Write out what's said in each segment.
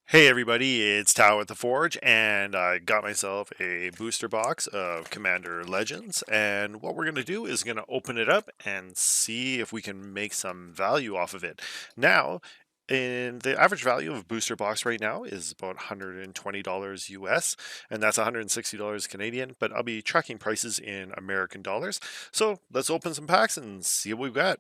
Hey everybody, it's Tao at the Forge, and I got myself a booster box of Commander Legends, and what we're going to do is going to open it up and see if we can make some value off of it. Now, the average value of a booster box right now is about $120 US, and that's $160 Canadian, but I'll be tracking prices in American dollars. So let's open some packs and see what we've got.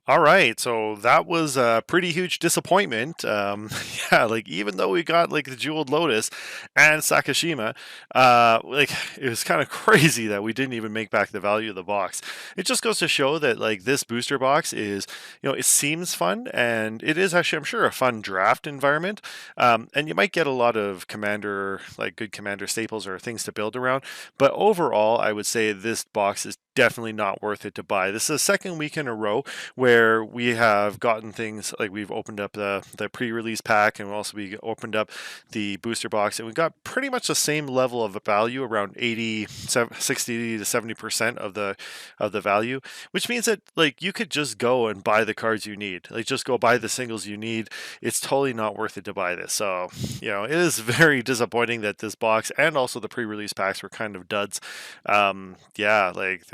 All right, so that was a pretty huge disappointment. Yeah, like even though we got like the Jeweled Lotus and Sakashima, like it was kind of crazy that we didn't even make back the value of the box. It just goes to show that like this booster box is, it seems fun and it is actually, I'm sure, a fun draft environment. And you might get a lot of commander, like good commander staples or things to build around. But overall, I would say this box is definitely not worth it to buy. This is the second week in a row where we have gotten things like we've opened up the pre-release pack, and we opened up the booster box, and we got pretty much the same level of value, around 60 to 70% of the value, which means that like you could just go and buy the cards you need. Like just go buy the singles you need. It's totally not worth it to buy this. So, it is very disappointing that this box and also the pre-release packs were kind of duds. Yeah, like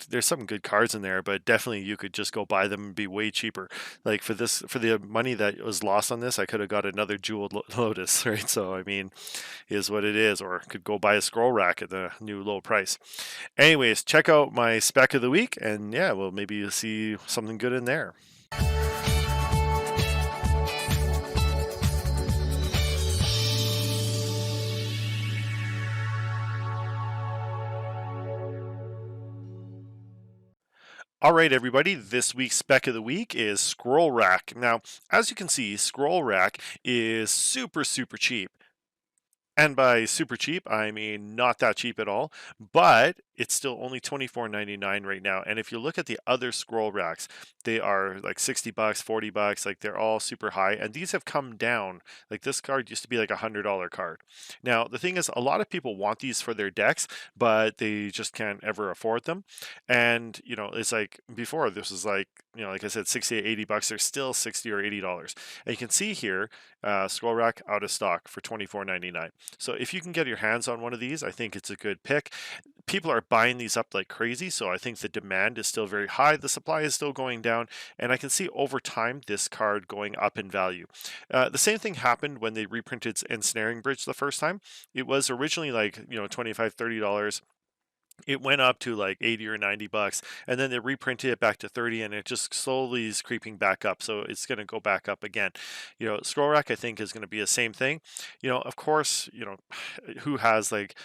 there's some good cards in there, but definitely you could just go buy them and be way cheaper. Like for the money that was lost on this, I could have got another Jeweled Lotus, right? So I mean, is what it is, or could go buy a scroll rack at the new low price. Anyways, check out my spec of the week, and yeah, well, maybe you'll see something good in there. All right, everybody, this week's spec of the week is Scroll Rack. Now, as you can see, Scroll Rack is super, super cheap. And by super cheap, I mean not that cheap at all, but it's still only $24.99 right now. And if you look at the other scroll racks, they are like $60, $40, like they're all super high. And these have come down. Like this card used to be like $100 card. Now, the thing is, a lot of people want these for their decks, but they just can't ever afford them. And, it's like before, this was like, like I said, 60 to 80 bucks. They're still 60 or $80. And you can see here, scroll rack out of stock for $24.99. So if you can get your hands on one of these, I think it's a good pick. People are buying these up like crazy, so I think the demand is still very high. The supply is still going down, and I can see over time this card going up in value. The same thing happened when they reprinted Ensnaring Bridge the first time. It was originally like, $25, $30. It went up to like 80 or 90 bucks, and then they reprinted it back to 30, and it just slowly is creeping back up. So it's going to go back up again. Scroll Rack, I think, is going to be the same thing. Of course, who has like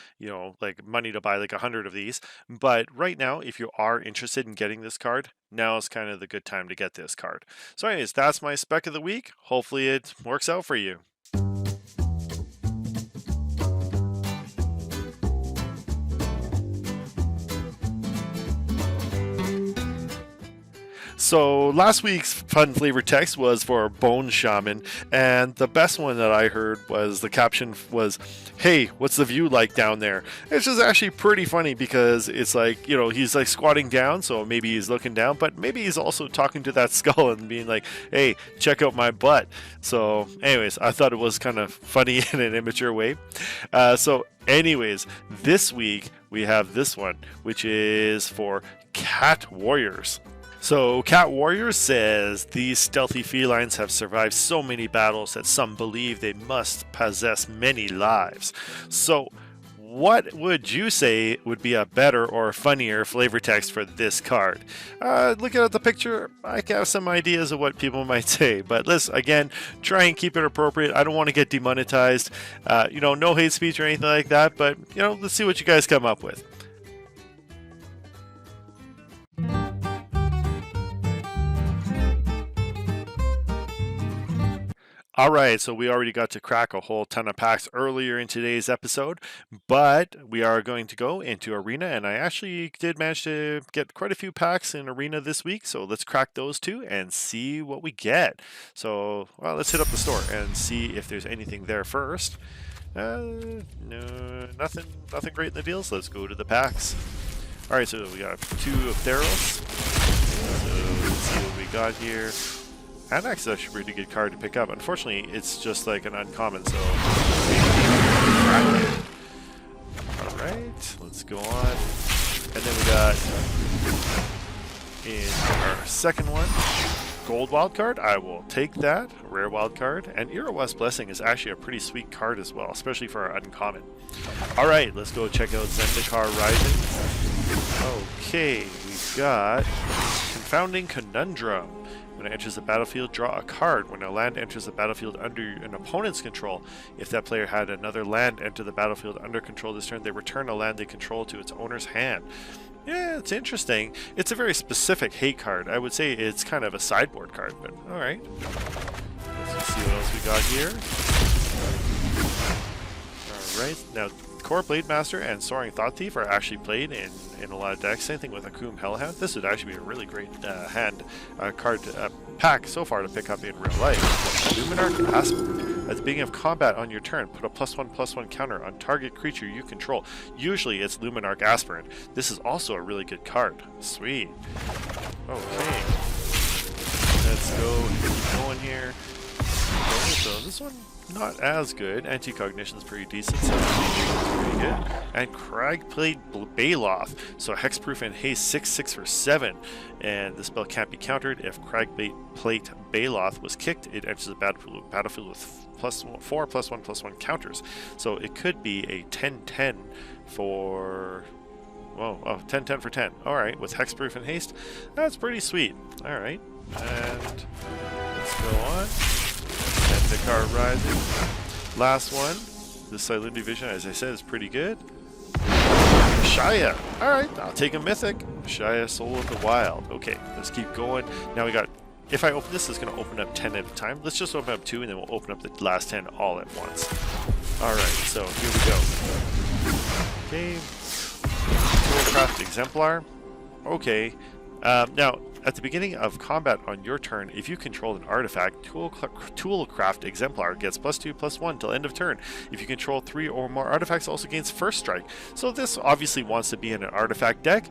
money to buy like 100 of these? But right now, if you are interested in getting this card, now is kind of the good time to get this card. So anyways, that's my spec of the week. Hopefully it works out for you. So last week's fun flavor text was for Bone Shaman, and the best one that I heard was the caption was, "Hey, what's the view like down there?" It's just actually pretty funny because it's like, he's like squatting down, so maybe he's looking down, but maybe he's also talking to that skull and being like, "Hey, check out my butt." So anyways, I thought it was kind of funny in an immature way. So anyways, this week we have this one, which is for Cat Warriors. So Cat Warriors says, "These stealthy felines have survived so many battles that some believe they must possess many lives." So what would you say would be a better or funnier flavor text for this card? Looking at the picture, I have some ideas of what people might say, but let's, again, try and keep it appropriate. I don't want to get demonetized, no hate speech or anything like that, but, let's see what you guys come up with. All right, so we already got to crack a whole ton of packs earlier in today's episode, but we are going to go into Arena, and I actually did manage to get quite a few packs in Arena this week, so let's crack those two and see what we get. So, well, let's hit up the store and see if there's anything there first. No, nothing great in the deals. Let's go to the packs. All right, so we got 2 of Theros. So let's see what we got here. And actually, that's a pretty good card to pick up. Unfortunately, it's just like an uncommon, so... Alright, let's go on. And then we got, in our second one, Gold Wildcard. I will take that. Rare Wildcard. And Iroquois Blessing is actually a pretty sweet card as well, especially for our uncommon. Alright, let's go check out Zendikar Rising. Okay, we've got Confounding Conundrum. When it enters the battlefield, draw a card. When a land enters the battlefield under an opponent's control, if that player had another land enter the battlefield under control this turn, they return a land they control to its owner's hand. Yeah, it's interesting. It's a very specific hate card. I would say it's kind of a sideboard card, but alright. Let's see what else we got here. Alright, now Core Blade Master and Soaring Thought Thief are actually played in a lot of decks. Same thing with Akum Hellhound. This would actually be a really great card pack so far to pick up in real life. Luminarch Aspirant. At the beginning of combat on your turn, put a +1/+1 counter on target creature you control. Usually it's Luminarch Aspirant. This is also a really good card. Sweet. Okay. Let's go. Keep going here. Okay, so this one not as good. Anti-Cognition's pretty decent, so pretty good. And Cragplate Baloth. So hexproof and haste 6/6 for 7. And the spell can't be countered. If Cragplate Baloth was kicked, it enters the battlefield with +4/+1/+1 counters. So it could be a 10/10 for... Whoa, oh, 10/10 for 10. Alright, with hexproof and haste. That's pretty sweet. Alright, and let's go on. Zendikar Rising. Last one. The Silent Division, as I said, is pretty good. Shaya. Alright, I'll take a mythic. Shaya, Soul of the Wild. Okay, let's keep going. Now we got... If I open this, it's going to open up 10 at a time. Let's just open up 2 and then we'll open up the last 10 all at once. Alright, so here we go. Okay. Toolcraft Exemplar. Okay. Now, at the beginning of combat on your turn, if you control an artifact, Toolcraft Exemplar gets +2/+1 till end of turn. If you control 3 or more artifacts, also gains first strike. So this obviously wants to be in an artifact deck.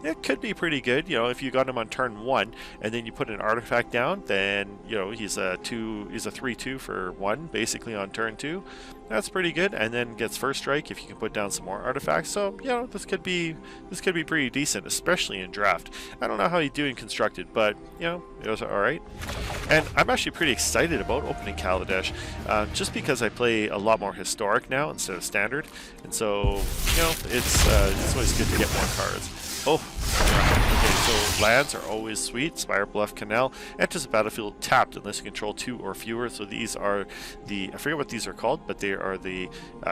It could be pretty good, you know, if you got him on turn 1 and then you put an artifact down, then, you know, he's a 3/2 for 1 basically on turn 2. That's pretty good, and then gets first strike if you can put down some more artifacts. So, you know, this could be pretty decent, especially in draft. I don't know how you do in constructed, but, you know, it was alright. And I'm actually pretty excited about opening Kaladesh, just because I play a lot more historic now instead of standard, and so, you know, it's always good to get more cards. Oh, okay, so lands are always sweet. Spire Bluff Canal enters the battlefield tapped unless you control 2 or fewer. So these are the, I forget what these are called, but they are the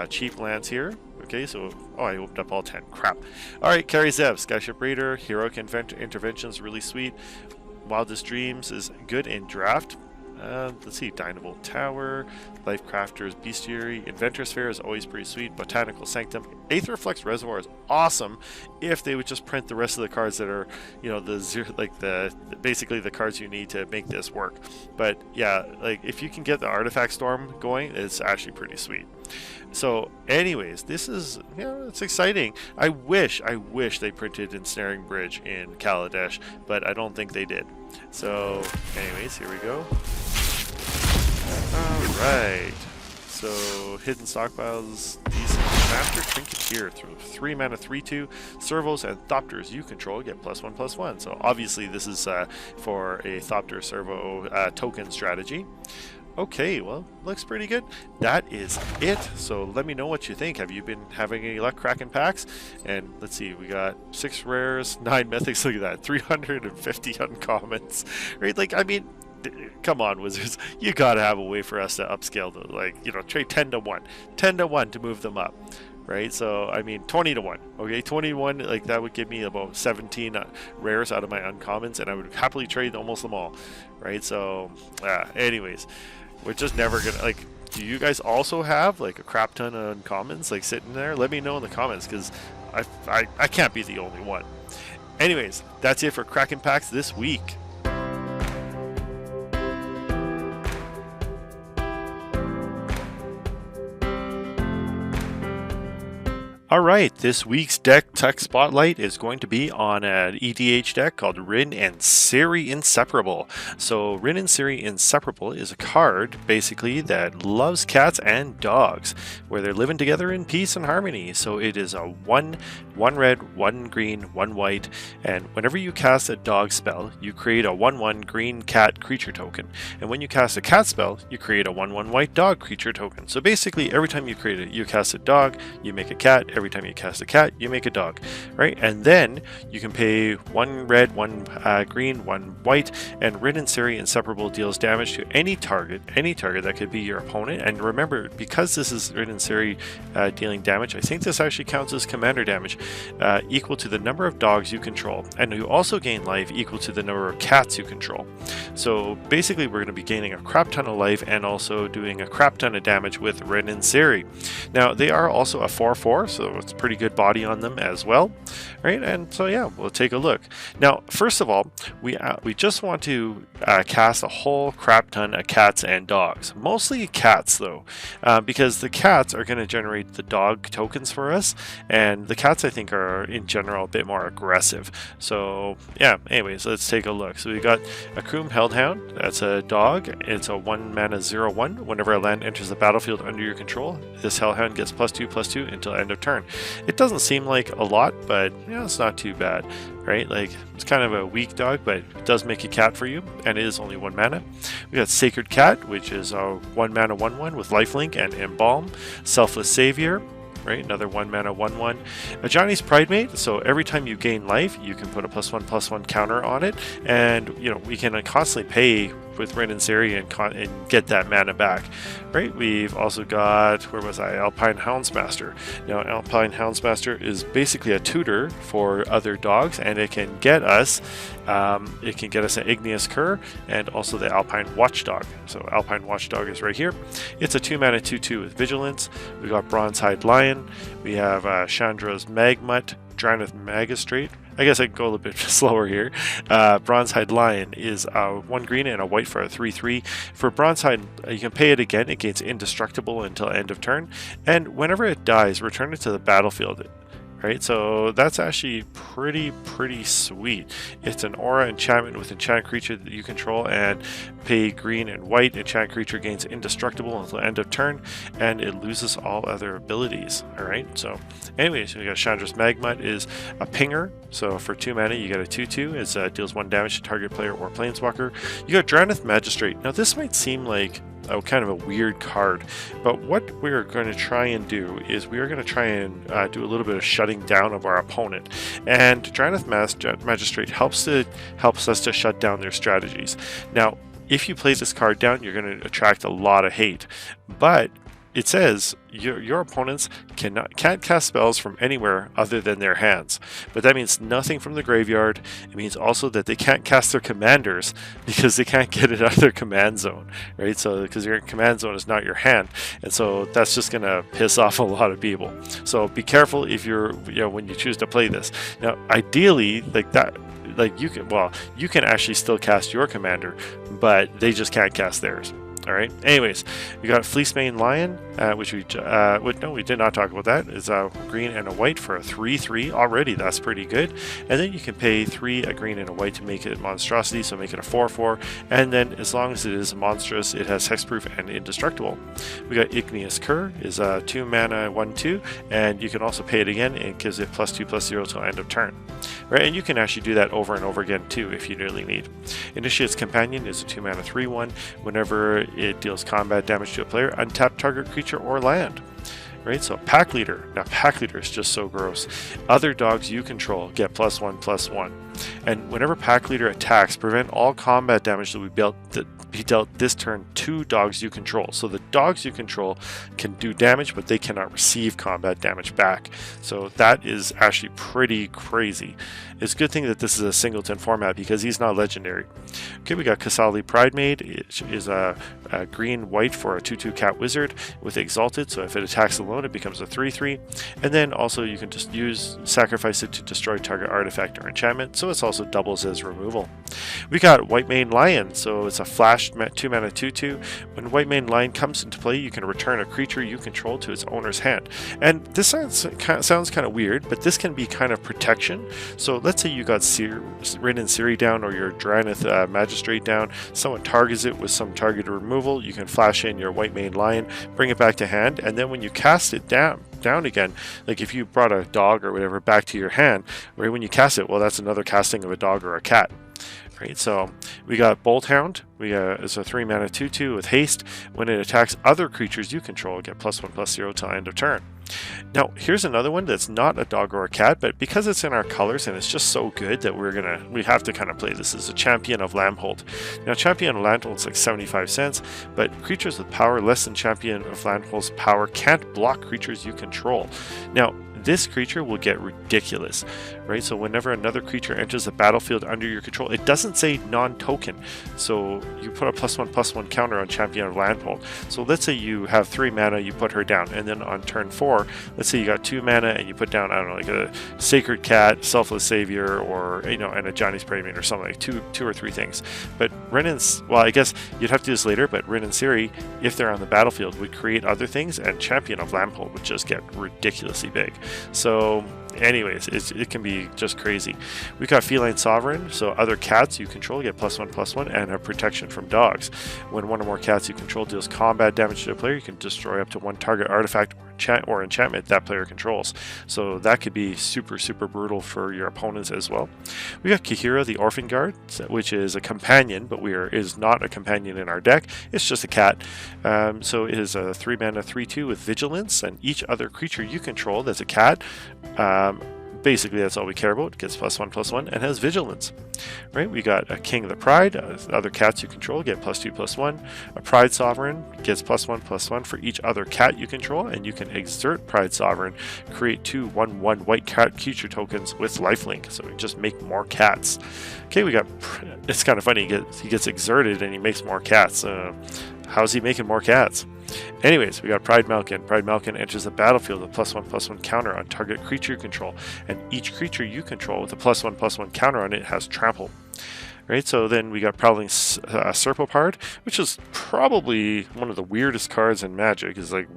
cheap lands here. Okay, so, oh, I opened up all 10. Crap. Alright, Kari Zev, Skyship Raider, Heroic Intervention is really sweet. Wildest Dreams is good in draft. Let's see, Dynamo Tower, Lifecrafter's Bestiary, Inventor Sphere is always pretty sweet, Botanical Sanctum, Aetherflux Reservoir is awesome if they would just print the rest of the cards that are, you know, basically the cards you need to make this work. But yeah, like if you can get the Artifact Storm going, it's actually pretty sweet. So anyways, this is, you know, it's exciting. I wish they printed Ensnaring Bridge in Kaladesh, but I don't think they did. So anyways, here we go. Alright, so Hidden Stockpiles, decent. Master Trinketeer, through 3 mana 3/2, Servos and Thopters you control get +1/+1. So obviously this is for a Thopter Servo token strategy. Okay, well, looks pretty good. That is it. So let me know what you think. Have you been having any luck cracking packs? And let's see, we got 6 rares, 9 mythics. Look at that, 350 uncommons. Right? Like, I mean, come on, Wizards. You gotta have a way for us to upscale those. Like, you know, trade 10 to 1. 10 to 1 to move them up. Right? So, I mean, 20 to 1. Okay, 21, like, that would give me about 17 rares out of my uncommons, and I would happily trade almost them all. Right? So, anyways. We're just never gonna, like, do you guys also have like a crap ton of uncommons like sitting there? Let me know in the comments, because I can't be the only one. Anyways, that's it for cracking packs this week. Alright, this week's deck tech spotlight is going to be on an EDH deck called Rin and Seri Inseparable. So Rin and Seri Inseparable is a card basically that loves cats and dogs, where they're living together in peace and harmony. So it is a 1 red, 1 green, 1 white, and whenever you cast a dog spell, you create a 1/1 green cat creature token. And when you cast a cat spell, you create a 1/1 white dog creature token. So basically every time you cast a dog, you make a cat. Every time you cast a cat, you make a dog, right? And then you can pay 1 red, 1 green, 1 white, and Rin Seri Inseparable deals damage to any target that could be your opponent. And remember, because this is Rin Seri dealing damage, I think this actually counts as commander damage, equal to the number of dogs you control, and you also gain life equal to the number of cats you control. So basically, we're going to be gaining a crap ton of life and also doing a crap ton of damage with Rin Seri. Now, they are also a 4/4, so it's pretty good body on them as well, right? And so yeah, we'll take a look. Now, first of all, we just want to cast a whole crap ton of cats and dogs, mostly cats though, because the cats are going to generate the dog tokens for us, and the cats I think are in general a bit more aggressive. So yeah, anyways, let's take a look. So we got a Kroom Hellhound. That's a dog. It's a 1 mana 0/1. Whenever a land enters the battlefield under your control, this Hellhound gets +2/+2 until end of turn. It doesn't seem like a lot, but yeah, it's not too bad, right? Like, it's kind of a weak dog, but it does make a cat for you, and it is only 1 mana. We got Sacred Cat, which is a 1 mana 1/1 with lifelink and embalm. Selfless Savior, right? Another 1 mana 1/1. A Johnny's Pridemate, so every time you gain life, you can put a +1/+1 counter on it, and you know, we can constantly pay with Rin Seri and get that mana back, right? We've also got, where was I? Alpine Houndsmaster. Now, Alpine Houndsmaster is basically a tutor for other dogs, and it can get us an Igneous Cur and also the Alpine Watchdog. So Alpine Watchdog is right here. It's a 2 mana 2/2 with Vigilance. We got Bronzehide Lion. We have Chandra's Magmut, Draneth Magistrate. I guess I can go a little bit slower here. Bronzehide Lion is 1 green and a white for a 3/3. For Bronzehide, you can pay it again. It gains indestructible until end of turn, and whenever it dies, return it to the battlefield. Right, so that's actually pretty sweet. It's an aura enchantment with enchant creature that you control, and pay green and white. Enchant creature gains indestructible until end of turn, and it loses all other abilities. All right, so anyways, we got Chandra's Magmut is a pinger. So for 2 mana, you get a 2/2. It deals 1 damage to target player or planeswalker. You got Draneth Magistrate. Now this might seem like kind of a weird card, but what we're going to try and do is we are going to try and do a little bit of shutting down of our opponent, and Draneth Magistrate helps us to shut down their strategies. Now, if you play this card down, you're going to attract a lot of hate, but it says your opponents can't cast spells from anywhere other than their hands. But that means nothing from the graveyard. It means also that they can't cast their commanders because they can't get it out of their command zone, right? So because your command zone is not your hand, and so that's just gonna piss off a lot of people. So be careful if when you choose to play this. Now, ideally, you can actually still cast your commander, but they just can't cast theirs. All right. Anyways, we got Fleecemane Lion, which we did not talk about that. It's a green and a white for a 3/3 already. That's pretty good. And then you can pay 3 a green and a white to make it monstrosity, so make it a 4/4. And then as long as it is monstrous, it has hexproof and indestructible. We got Igneous Cur is a 2 mana 1/2, and you can also pay it again. And it gives it +2/+0 till end of turn. Right, and you can actually do that over and over again too if you really need. Initiate's Companion is a 2 mana 3/1. Whenever it deals combat damage to a player, untap target creature or land. Right, so Pack Leader. Now, Pack Leader is just so gross. Other dogs you control get +1/+1. And whenever Pack Leader attacks, prevent all combat damage that be dealt this turn to dogs you control. So the dogs you control can do damage, but they cannot receive combat damage back. So that is actually pretty crazy. It's a good thing that this is a singleton format because he's not legendary. Okay, we got Kasali Pridemate. It is a green-white for a 2/2 cat wizard with Exalted, so if it attacks alone, it becomes a 3/3. And then also you can just sacrifice it to destroy target artifact or enchantment, so it also doubles as removal. We got Whitemane Lion, so it's a flash 2 mana 2/2. When Whitemane Lion comes into play, you can return a creature you control to its owner's hand. And this sounds kind of weird, but this can be kind of protection. So let's say you got Rin Seri down, or your Draneth Magistrate down, someone targets it with some targeted removal, you can flash in your Whitemane Lion, bring it back to hand, and then when you cast it down again, like if you brought a dog or whatever back to your hand, right when you cast it, well, that's another casting of a dog or a cat. Right, so we got Bolt Hound. It's a 3-mana 2/2 with haste. When it attacks other creatures you control, get +1/+0 till end of turn. Now, here's another one that's not a dog or a cat, but because it's in our colors and it's just so good that we have to kind of play this as a Champion of Landhold. Now, Champion of Landhold is like 75 cents, but creatures with power less than Champion of Landhold's power can't block creatures you control. Now, this creature will get ridiculous, right? So whenever another creature enters the battlefield under your control, it doesn't say non-token. So you put a +1/+1 counter on Champion of Landhold. So let's say you have 3 mana, you put her down, and then on turn 4, let's say you got 2 mana and you put down, I don't know, like a Sacred Cat, Selfless Savior, or and a Johnny's Praymate or something, like two or three things. But Ren and, well, I guess you'd have to do this later, but Ren and Seri, if they're on the battlefield, would create other things, and Champion of Landhold would just get ridiculously big. So anyways, it can be just crazy. We got Feline Sovereign, so other cats you control get +1/+1 and have protection from dogs. When one or more cats you control deals combat damage to a player, you can destroy up to 1 target artifact or enchantment that player controls. So that could be super brutal for your opponents as well. We got Kahira the Orphan Guard, which is a companion, but is not a companion in our deck. It's just a cat. So it is a 3-mana 3/2 with vigilance, and each other creature you control that's a cat, basically that's all we care about, gets +1/+1 and has vigilance. Right, we got a King of the Pride, other cats you control get +2/+1. A Pride Sovereign gets +1/+1 for each other cat you control, and you can exert Pride Sovereign, create 2 1/1 white cat creature tokens with lifelink, so we just make more cats. Okay, we got, it's kind of funny, he gets exerted and he makes more cats. How's he making more cats? Anyways, we got Pride Malkin. Pride Malkin enters the battlefield with +1/+1 counter on target creature you control, and each creature you control with a +1/+1 counter on it has trample. Right, so then we got Prowling Serpopard, which is probably one of the weirdest cards in Magic. Is like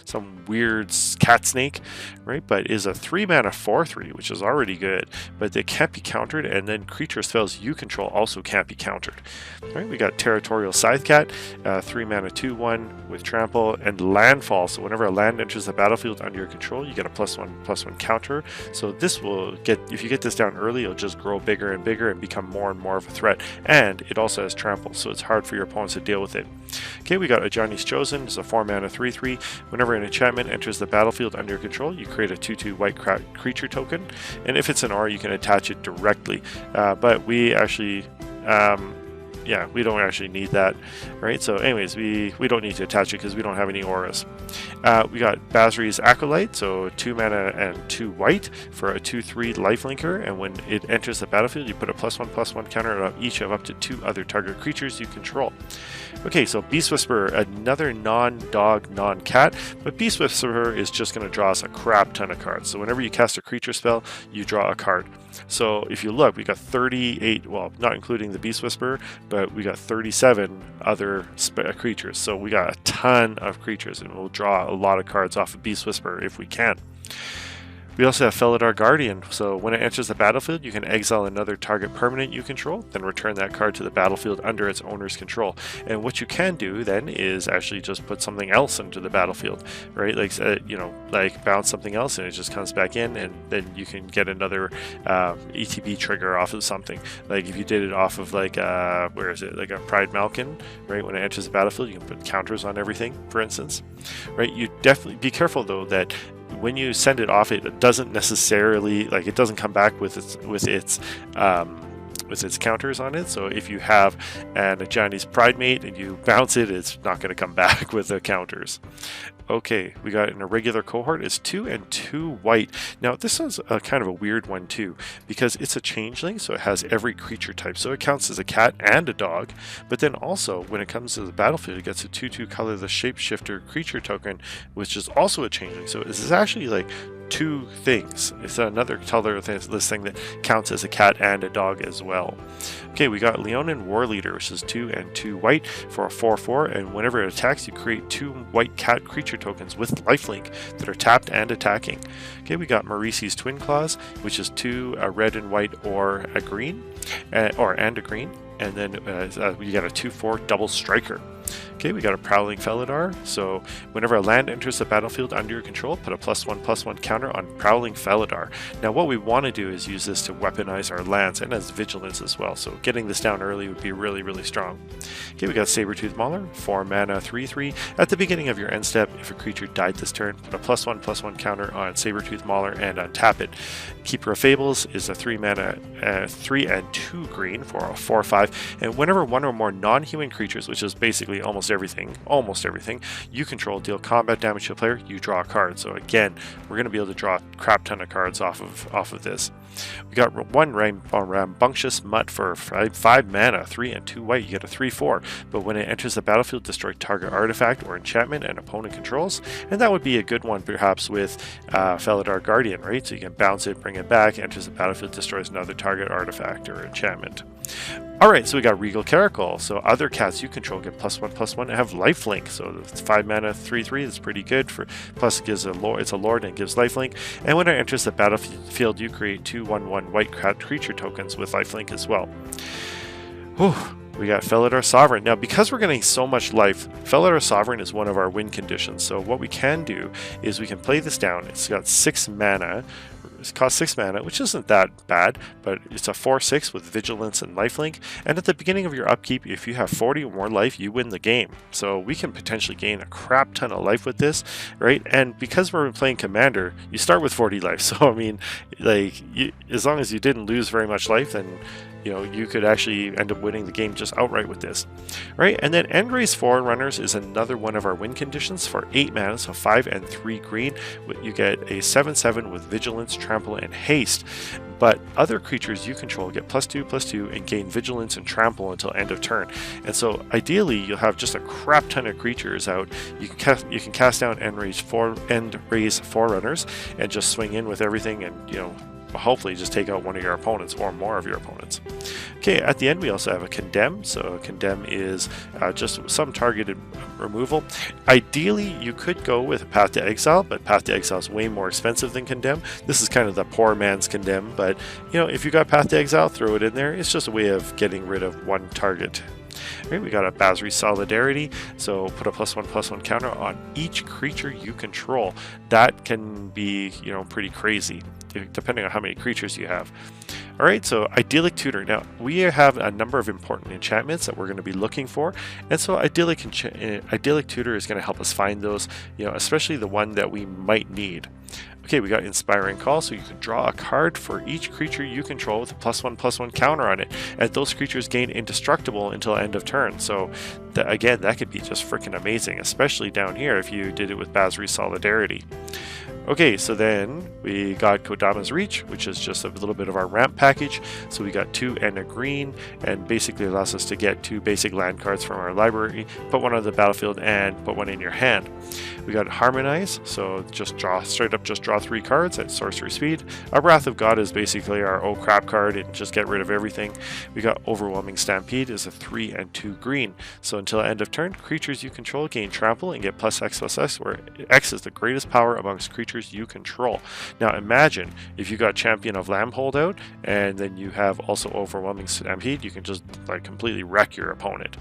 some weird cat snake, right? But is a 3-mana 4/3, which is already good, but they can't be countered, and then creature spells you control also can't be countered. Right, we got Territorial Scythecat, 3-mana 2/1 with trample and landfall. So whenever a land enters the battlefield under your control, you get a +1/+1 counter. So this will get, if you get this down early, it'll just grow bigger and bigger and become more and more of a threat, and it also has trample, so it's hard for your opponents to deal with it. Okay, we got a Johnny's Chosen. It's a 4-mana 3/3. Whenever an enchantment enters the battlefield under your control, you create a 2/2 white creature token, and if it's an aura, you can attach it directly. But we actually we don't actually need that, right? So anyways, we don't need to attach it because we don't have any auras. We got Basri's Acolyte, so 2 mana and 2 white for a 2/3 lifelinker, and when it enters the battlefield, you put a +1/+1 counter on each of up to 2 other target creatures you control. Okay, so Beast Whisperer, another non-dog, non-cat, but Beast Whisperer is just going to draw us a crap ton of cards. So whenever you cast a creature spell, you draw a card. So if you look, we got 38, well, not including the Beast Whisperer, but we got 37 other creatures. So we got a ton of creatures, and we'll draw a lot of cards off of Beast Whisperer if we can. We also have Felidar Guardian, so when it enters the battlefield, you can exile another target permanent you control, then return that card to the battlefield under its owner's control. And what you can do then is actually just put something else into the battlefield, right? Like, like bounce something else and it just comes back in, and then you can get another ETB trigger off of something. Like if you did it off of like, where is it? Like a Pride Malkin, right? When it enters the battlefield, you can put counters on everything, for instance, right? You definitely be careful though that when you send it off, it doesn't necessarily, like, it doesn't come back with its counters on it. So if you have a Chinese Pride Mate and you bounce it, it's not going to come back with the counters. Okay, we got an irregular cohort. It's 2 and 2 white. Now this is a kind of a weird one too, because it's a changeling, so it has every creature type. So it counts as a cat and a dog, but then also when it comes to the battlefield, it gets a 2/2 color the shapeshifter creature token, which is also a changeling. So this is actually like 2 things. It's another color of this thing that counts as a cat and a dog as well. Okay, we got Leonard Warleader, which is 2 and 2 white for a 4/4, and whenever it attacks, you create 2 white cat creature tokens with lifelink that are tapped and attacking. Okay, we got Marisi's Twin Claws, which is 2 a red and white or a green, and a green, and then you got a 2/4 double striker. Okay, we got a Prowling Felidar. So whenever a land enters the battlefield under your control, put a +1/+1 counter on Prowling Felidar. Now what we want to do is use this to weaponize our lands and as vigilance as well. So getting this down early would be really, really strong. Okay, we got Saber-Tooth Mauler, 4 mana, 3/3. At the beginning of your end step, if a creature died this turn, put a +1/+1 counter on Saber-Tooth Mauler and untap it. Keeper of Fables is a 3 mana, 3 and 2 green for a 4/5. And whenever one or more non-human creatures, which is basically almost everything you control, deal combat damage to a player, you draw a card. So again, we're going to be able to draw a crap ton of cards off of this. We got 1 Rambunctious Mutt for 5 mana, 3 and 2 white. You get a 3/4, but when it enters the battlefield, destroy target artifact or enchantment an opponent controls. And that would be a good one perhaps with Felidar Guardian, right? So you can bounce it, bring it back, enters the battlefield, destroys another target artifact or enchantment. Alright, so we got Regal Caracal. So other cats you control get +1/+1 and have lifelink. So it's 5 mana, 3/3. That's pretty good. For plus it gives it's a lord and gives lifelink. And when it enters the battlefield, you create 2/1/1 white cat creature tokens with lifelink as well. Whew. We got Felidar Sovereign. Now, because we're getting so much life, Felidar Sovereign is one of our win conditions. So what we can do is we can play this down. It's got 6 mana. It costs 6 mana, which isn't that bad, but it's a 4/6 with Vigilance and Lifelink. And at the beginning of your upkeep, if you have 40 or more life, you win the game. So we can potentially gain a crap ton of life with this, right? And because we're playing Commander, you start with 40 life. So I mean, like, as long as you didn't lose very much life, then you could actually end up winning the game just outright with this, right? And then Endrace Forerunners is another one of our win conditions for 8 mana, so 5 and 3 green. You get a 7/7 with Vigilance, Trample, and Haste. But other creatures you control get +2/+2 and gain Vigilance and Trample until end of turn. And so ideally, you'll have just a crap ton of creatures out. You can cast down Endrace Forerunners and just swing in with everything, and hopefully just take out one of your opponents or more of your opponents. Okay, at the end we also have a Condemn. So a Condemn is just some targeted removal. Ideally, you could go with a Path to Exile, but Path to Exile is way more expensive than Condemn. This is kind of the poor man's Condemn, but if you got Path to Exile, throw it in there. It's just a way of getting rid of one target. Right, we got a Basri Solidarity, so put a +1/+1 counter on each creature you control. That can be, pretty crazy, depending on how many creatures you have. Alright, so Idyllic Tutor. Now, we have a number of important enchantments that we're going to be looking for, and so Idyllic Tutor is going to help us find those, especially the one that we might need. Okay, we got Inspiring Call, so you can draw a card for each creature you control with a +1/+1 counter on it, and those creatures gain indestructible until end of turn. So again, that could be just freaking amazing, especially down here if you did it with Basri Solidarity. Okay, so then we got Kodama's Reach, which is just a little bit of our ramp package. So we got 2 and a green, and basically allows us to get 2 basic land cards from our library, put one on the battlefield, and put one in your hand. We got Harmonize, so just draw 3 cards at sorcery speed. A Wrath of God is basically our oh crap card and just get rid of everything. We got Overwhelming Stampede is a 3 and 2 green. So until end of turn, creatures you control gain trample and get +X/+X, where X is the greatest power amongst creatures you control. Now imagine if you got Champion of Lambhold out and then you have also Overwhelming Stampede, you can just completely wreck your opponent,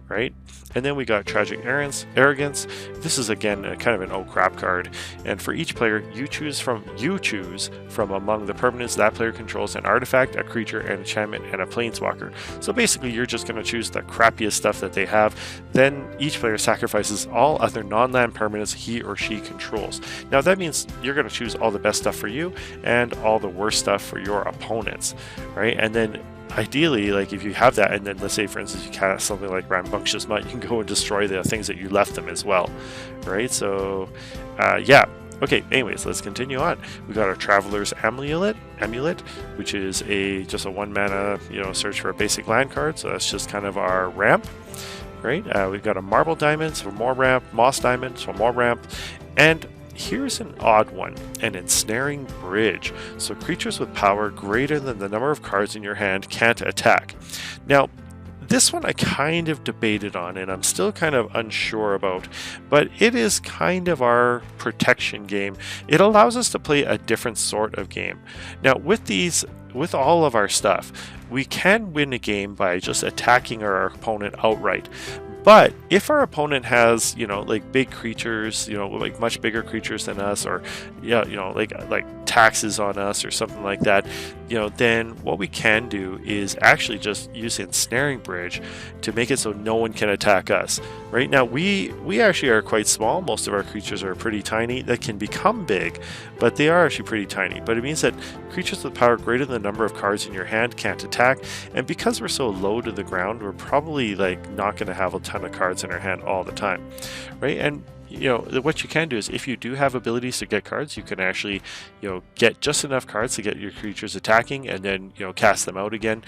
right? And then we got Tragic Arrogance. This is again kind of an oh crap card, and for each player you choose from among the permanents that player controls an artifact, a creature, an enchantment, and a planeswalker. So basically you're just going to choose the crappiest stuff that they have. Then each player sacrifices all other non-land permanents he or she controls. Now that means you're going to choose all the best stuff for you and all the worst stuff for your opponents, right? And then ideally, if you have that, and then let's say for instance you cast something like Rambunctious Mutt, you can go and destroy the things that you left them as well, right? So yeah. Okay, anyways, let's continue on. We got our Traveler's Amulet, which is just a 1 mana, search for a basic land card. So that's just kind of our ramp, right? We've got a Marble Diamond, so more ramp, Moss Diamond, so more ramp, and here's an odd one, an Ensnaring Bridge. So creatures with power greater than the number of cards in your hand can't attack. Now, this one I kind of debated on, and I'm still kind of unsure about, but it is kind of our protection game. It allows us to play a different sort of game. Now, with all of our stuff, we can win a game by just attacking our opponent outright. But if our opponent has, like big creatures, like much bigger creatures than us, or like taxes on us or something like that, then what we can do is actually just use Ensnaring Bridge to make it so no one can attack us. Right now, we actually are quite small. Most of our creatures are pretty tiny. That can become big, but they are actually pretty tiny. But it means that creatures with power greater than the number of cards in your hand can't attack. And because we're so low to the ground, we're probably like not going to have a ton of cards in our hand all the time, right? And what you can do is, if you do have abilities to get cards, you can actually, get just enough cards to get your creatures attacking, and then, cast them out again,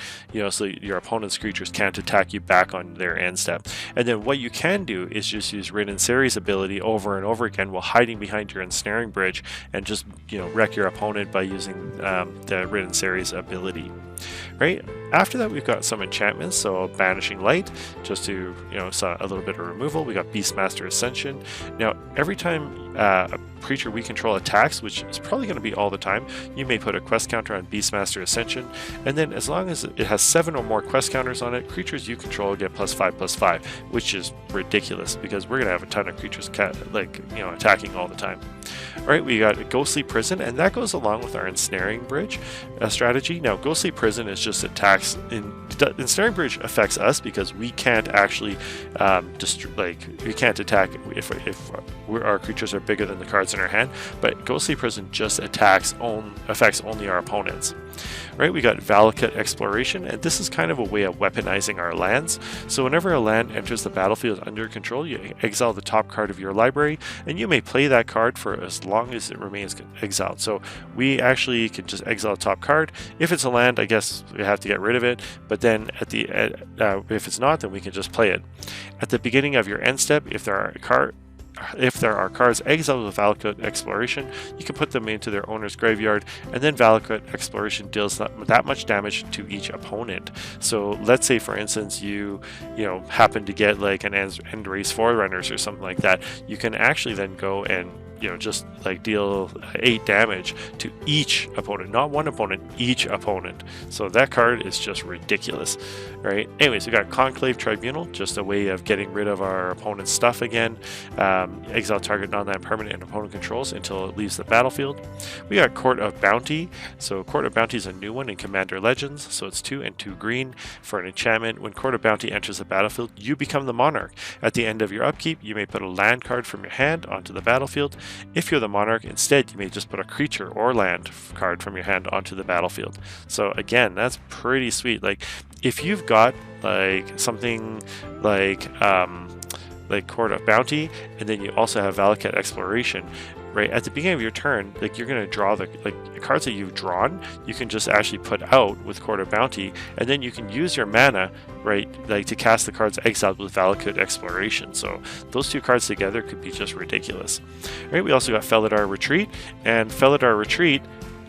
so your opponent's creatures can't attack you back on their end step. And then what you can do is just use Rin and Seri's ability over and over again while hiding behind your Ensnaring Bridge, and just, wreck your opponent by using the Rin and Seri's ability. Right? After that, we've got some enchantments, so Banishing Light, just to, so a little bit of removal. We got Beastmaster Ascension. Now, every time a creature we control attacks, which is probably going to be all the time, you may put a quest counter on Beastmaster Ascension, and then as long as it has 7 or more quest counters on it, creatures you control get +5/+5, which is ridiculous because we're going to have a ton of creatures attacking all the time. All right, we got a Ghostly Prison, and that goes along with our Ensnaring Bridge strategy. Now, Ghostly Prison is just attacks. Ensnaring Bridge affects us because we can't actually we can't attack if our creatures are bigger than the cards in our hand. But Ghostly Prison just affects only our opponents. Right, we got Valakut Exploration, and this is kind of a way of weaponizing our lands. So whenever a land enters the battlefield under control, you exile the top card of your library, and you may play that card for as long as it remains exiled. So we actually can just exile the top card. If it's a land, I guess we have to get rid of it, but then if it's not, then we can just play it. At the beginning of your end step, if there are cards exiled with Valakut Exploration, you can put them into their owner's graveyard, and then Valakut Exploration deals that much damage to each opponent. So let's say, for instance, you happen to get like an End Race Forerunners or something like that, you can actually then go and just like deal 8 damage to each opponent, not one opponent, each opponent. So that card is just ridiculous, right? Anyways, we got Conclave Tribunal, just a way of getting rid of our opponent's stuff again. Exile target non-land permanent and opponent controls until it leaves the battlefield. We got Court of Bounty. So Court of Bounty is a new one in Commander Legends. So it's 2 and 2 green for an enchantment. When Court of Bounty enters the battlefield, you become the monarch. At the end of your upkeep, you may put a land card from your hand onto the battlefield. If you're the monarch, instead, you may just put a creature or land card from your hand onto the battlefield. So again, that's pretty sweet. Like, if you've got like something like Court of Bounty, and then you also have Valakut Exploration, right at the beginning of your turn, like, you're going to draw the cards that you've drawn, you can just actually put out with Court of Bounty, and then you can use your mana, right, like, to cast the cards exiled with Valakut Exploration. So those 2 cards together could be just ridiculous. Right, we also got Felidar Retreat, and Felidar Retreat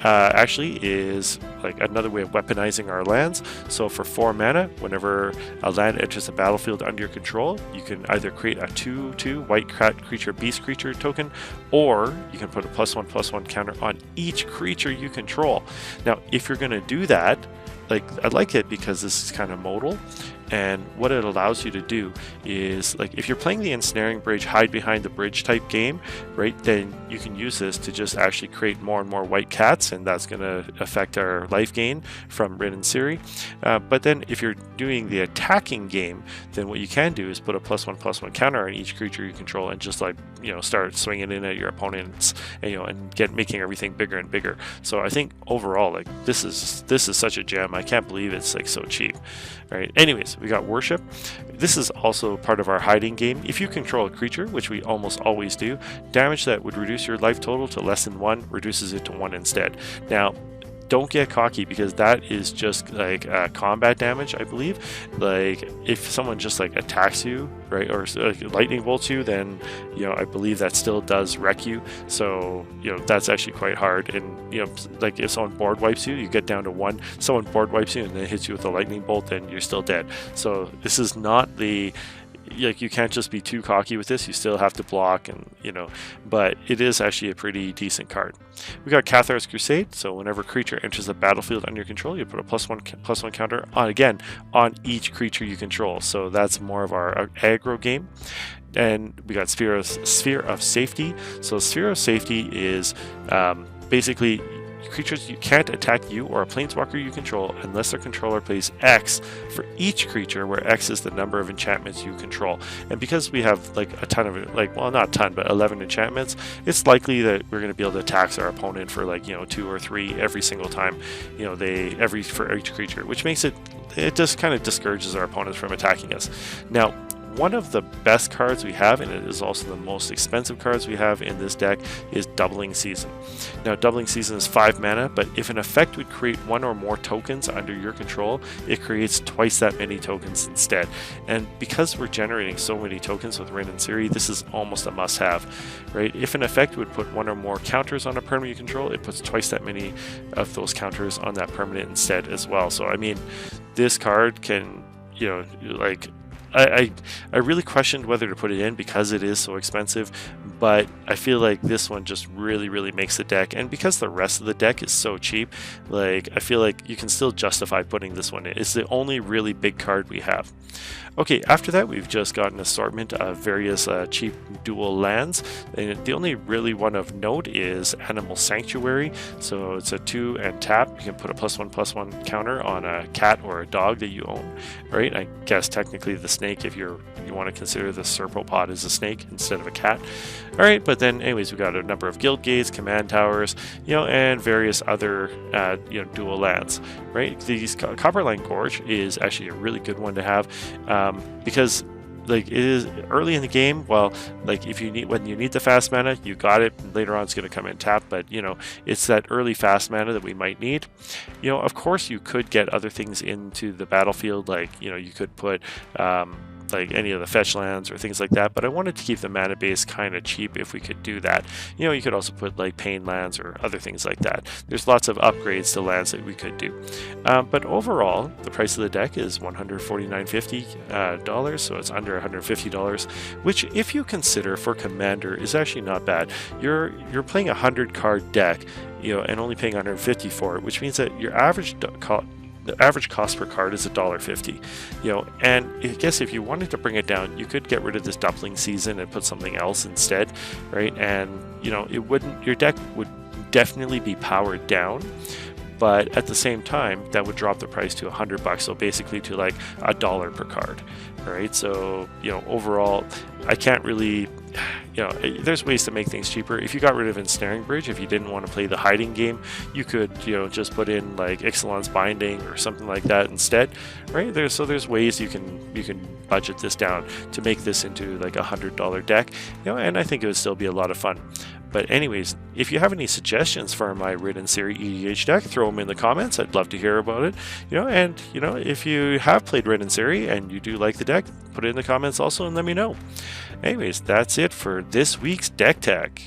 actually is like another way of weaponizing our lands. So for 4 mana, whenever a land enters the battlefield under your control, you can either create a 2/2 white cat creature beast creature token, or you can put a +1/+1 counter on each creature you control. Now, if you're going to do that, like, I like it because this is kind of modal, and what it allows you to do is, like, if you're playing the Ensnaring Bridge hide behind the bridge type game, right, then you can use this to just actually create more and more white cats, and that's going to affect our life gain from Rin and Seri. But then if you're doing the attacking game, then what you can do is put a +1/+1 counter on each creature you control, and just, like, start swinging in at your opponents, and making everything bigger and bigger. So I think overall, like, this is such a gem. I can't believe it's like so cheap. Right. Anyways, we got Worship. This is also part of our hiding game. If you control a creature, which we almost always do, damage that would reduce your life total to less than 1 reduces it to 1 instead. Now, don't get cocky, because that is just like combat damage, I believe. Like, if someone just like attacks you, right, or lightning bolts you, then I believe that still does wreck you. So that's actually quite hard. And like, if someone board wipes you, you get down to 1. Someone board wipes you and then hits you with a lightning bolt, then you're still dead. So this is not the like you can't just be too cocky with this. You still have to block, and but it is actually a pretty decent card. We got Cathartics Crusade, so whenever a creature enters the battlefield under your control, you put a +1/+1 counter on each creature you control. So that's more of our aggro game. And we got Sphere of Safety. So Sphere of Safety is basically creatures you can't attack you or a planeswalker you control unless their controller plays X for each creature, where X is the number of enchantments you control. And because we have like a ton of well, not a ton, but 11 enchantments, it's likely that we're going to be able to tax our opponent for 2 or 3 every single time for each creature, which makes it just kind of discourages our opponents from attacking us. Now, one of the best cards we have, and it is also the most expensive cards we have in this deck, is Doubling Season. Now, Doubling Season is 5 mana, but if an effect would create 1 or more tokens under your control, it creates twice that many tokens instead. And because we're generating so many tokens with Ren and Seri, this is almost a must-have, right? If an effect would put 1 or more counters on a permanent you control, it puts twice that many of those counters on that permanent instead as well. So, I mean, this card can, I really questioned whether to put it in because it is so expensive, but I feel like this one just really makes the deck, and because the rest of the deck is so cheap, I feel like you can still justify putting this one in. It's the only really big card we have. Okay, after that we've just got an assortment of various cheap dual lands, and the only really one of note is Animal Sanctuary. So it's a 2 and tap. You can put a +1/+1 counter on a cat or a dog that you own, right? I guess technically the snake, if you want to consider the Serpopod as a snake instead of a cat. All right, but then anyways, we got a number of guild gates, command towers, and various other dual lands, right? These Copperline Gorge is actually a really good one to have, because it is early in the game. Well, when you need the fast mana, you got it. Later on it's going to come in tap, but it's that early fast mana that we might need. Of course you could get other things into the battlefield, you could put any of the fetch lands or things like that, but I wanted to keep the mana base kind of cheap if we could do that. You could also put pain lands or other things like that. There's lots of upgrades to lands that we could do, but overall the price of the deck is $149.50, so it's under $150, which, if you consider for Commander, is actually not bad. You're playing a 100 card deck, and only paying $150 for it, which means that your the average cost per card is $1.50, and I guess if you wanted to bring it down, you could get rid of this Doubling Season and put something else instead, right? And your deck would definitely be powered down, but at the same time that would drop the price to $100, so basically to $1 per card. All right, so overall I can't really, there's ways to make things cheaper. If you got rid of Ensnaring Bridge, if you didn't want to play the hiding game, you could just put in Ixalan's Binding or something like that instead, right? There's ways you can budget this down to make this into a $100 deck, and I think it would still be a lot of fun. But anyways, if you have any suggestions for my Ren and Seri EDH deck, throw them in the comments. I'd love to hear about it. And if you have played Ren and Seri and you do like the deck, put it in the comments also and let me know. Anyways, that's it for this week's Deck Tech.